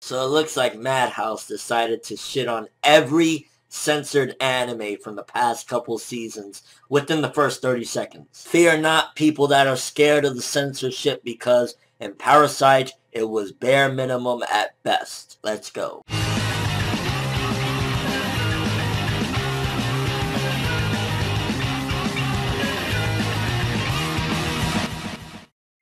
So it looks like Madhouse decided to shit on every censored anime from the past couple seasons within the first 30 seconds. Fear not, people that are scared of the censorship, because in Parasite, it was bare minimum at best. Let's go.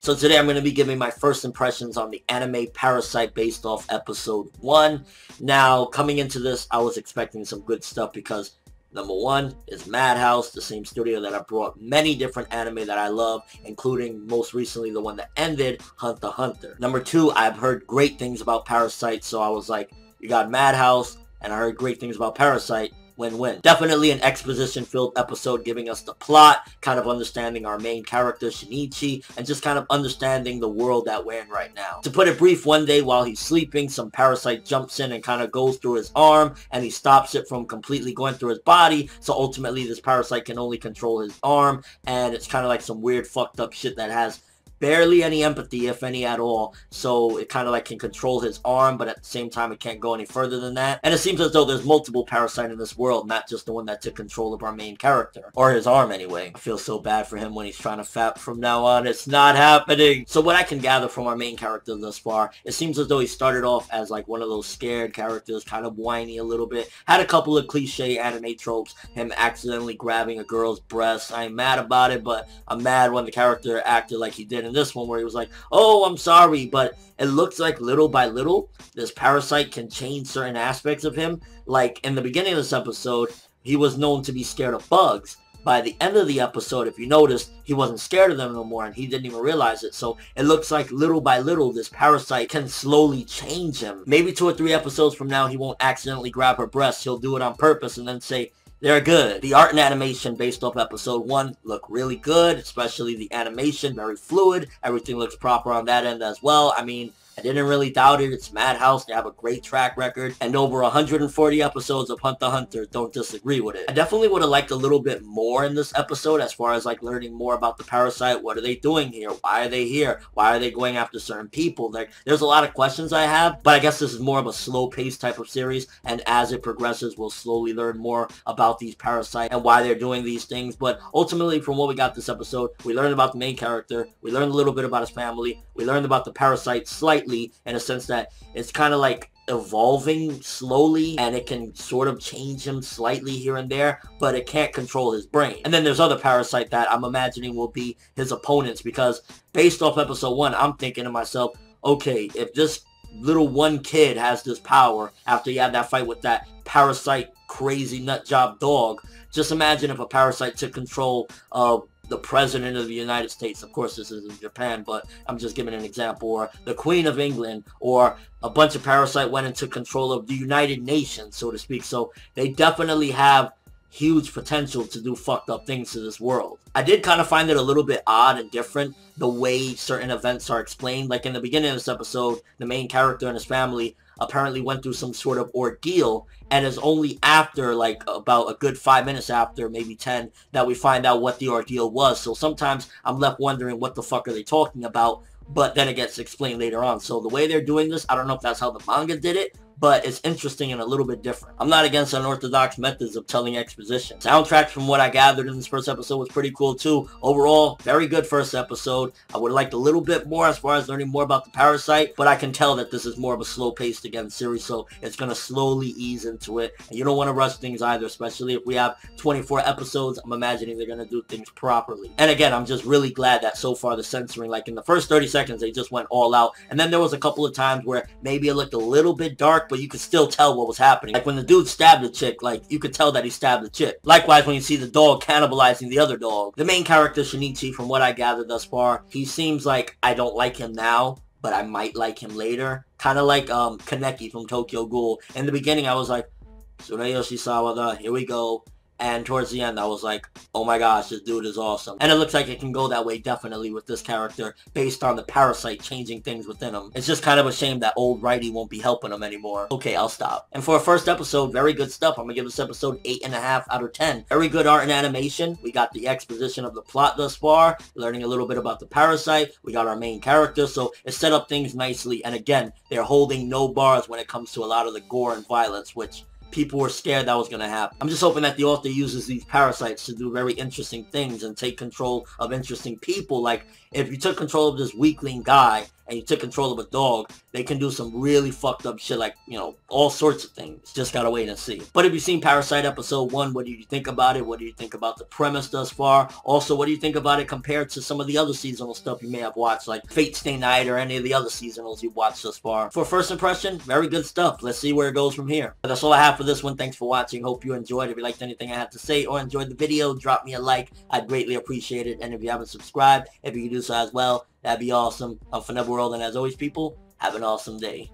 So today I'm going to be giving my first impressions on the anime Parasite based off episode 1. Now, coming into this, I was expecting some good stuff because number 1 is Madhouse, the same studio that I brought many different anime that I love, including most recently the one that ended, Hunter x Hunter. Number 2, I've heard great things about Parasite, so I was like, you got Madhouse, and I heard great things about Parasite. Win-win. Definitely an exposition-filled episode giving us the plot, kind of understanding our main character, Shinichi, and just kind of understanding the world that we're in right now. To put it brief, one day while he's sleeping, some parasite jumps in and kind of goes through his arm, and he stops it from completely going through his body, so ultimately this parasite can only control his arm, and it's kind of like some weird fucked up shit that has barely any empathy, if any at all, so it kind of like can control his arm, but at the same time it can't go any further than that. And it seems as though there's multiple parasites in this world, not just the one that took control of our main character, or his arm anyway. I feel so bad for him when he's trying to fap from now on. It's not happening. So what I can gather from our main character thus far, it seems as though he started off as like one of those scared characters, kind of whiny a little bit, had a couple of cliche anime tropes, him accidentally grabbing a girl's breast. I ain't mad about it, but I'm mad when the character acted like he did in this one, where he was like, oh, I'm sorry, but it looks like little by little this parasite can change certain aspects of him. Like in the beginning of this episode, he was known to be scared of bugs. By the end of the episode, if you noticed, he wasn't scared of them no more, and he didn't even realize it. So it looks like little by little this parasite can slowly change him. Maybe 2 or 3 episodes from now he won't accidentally grab her breast. He'll do it on purpose and then say, they're good. The art and animation based off episode 1 look really good, especially the animation, very fluid. Everything looks proper on that end as well. I mean, I didn't really doubt it. It's Madhouse. They have a great track record. And over 140 episodes of Hunter x Hunter. Don't disagree with it. I definitely would have liked a little bit more in this episode as far as like learning more about the parasite. What are they doing here? Why are they here? Why are they going after certain people? There's a lot of questions I have, but I guess this is more of a slow-paced type of series. And as it progresses, we'll slowly learn more about these parasites and why they're doing these things. But ultimately, from what we got this episode, we learned about the main character. We learned a little bit about his family. We learned about the parasite slightly, in a sense that it's kind of like evolving slowly, and it can sort of change him slightly here and there, but it can't control his brain. And then there's other parasite that I'm imagining will be his opponents, because based off episode 1, I'm thinking to myself, okay, if this little one kid has this power after he had that fight with that parasite crazy nut job dog, just imagine if a parasite took control of the president of the United States. Of course, this is in Japan, but I'm just giving an example. Or the Queen of England, or a bunch of parasite went into control of the United Nations, so to speak. So they definitely have huge potential to do fucked up things to this world. I did kind of find it a little bit odd and different the way certain events are explained. Like in the beginning of this episode, the main character and his family apparently went through some sort of ordeal, and it's only after, like, about a good 5 minutes after, maybe 10, that we find out what the ordeal was. So sometimes I'm left wondering what the fuck are they talking about, but then it gets explained later on. So the way they're doing this, I don't know if that's how the manga did it, but it's interesting and a little bit different. I'm not against unorthodox methods of telling exposition. Soundtrack, from what I gathered in this first episode, was pretty cool too. Overall, very good first episode. I would have liked a little bit more as far as learning more about the parasite, but I can tell that this is more of a slow-paced, again, series, so it's going to slowly ease into it. And you don't want to rush things either, especially if we have 24 episodes. I'm imagining they're going to do things properly. And again, I'm just really glad that so far the censoring, like in the first 30 seconds, they just went all out. And then there was a couple of times where maybe it looked a little bit dark, but you could still tell what was happening. Like when the dude stabbed the chick, like you could tell that he stabbed the chick. Likewise, when you see the dog cannibalizing the other dog. The main character, Shinichi, from what I gathered thus far, he seems like I don't like him now, but I might like him later. Kind of like Kaneki from Tokyo Ghoul. In the beginning, I was like, Tsureyoshi Sawada, here we go. And towards the end, I was like, oh my gosh, this dude is awesome. And it looks like it can go that way definitely with this character based on the parasite changing things within him. It's just kind of a shame that old righty won't be helping him anymore. Okay, I'll stop. And for a first episode, very good stuff. I'm gonna give this episode 8.5 out of 10. Very good art and animation. We got the exposition of the plot thus far, learning a little bit about the parasite. We got our main character, so it set up things nicely. And again, they're holding no bars when it comes to a lot of the gore and violence, which people were scared that was going to happen. I'm just hoping that the author uses these parasites to do very interesting things and take control of interesting people. Like, if you took control of this weakling guy and you took control of a dog, they can do some really fucked up shit, like, you know, all sorts of things. Just gotta wait and see. But if you've seen Parasite episode 1, what do you think about it? What do you think about the premise thus far? Also, what do you think about it compared to some of the other seasonal stuff you may have watched, like Fate Stay Night or any of the other seasonals you've watched thus far? For first impression, very good stuff. Let's see where it goes from here. But that's all I have for this one. Thanks for watching. Hope you enjoyed. If you liked anything I had to say or enjoyed the video, drop me a like. I'd greatly appreciate it. And if you haven't subscribed, if you could do so as well, that'd be awesome. I'm ForneverWorld, and as always, people, have an awesome day.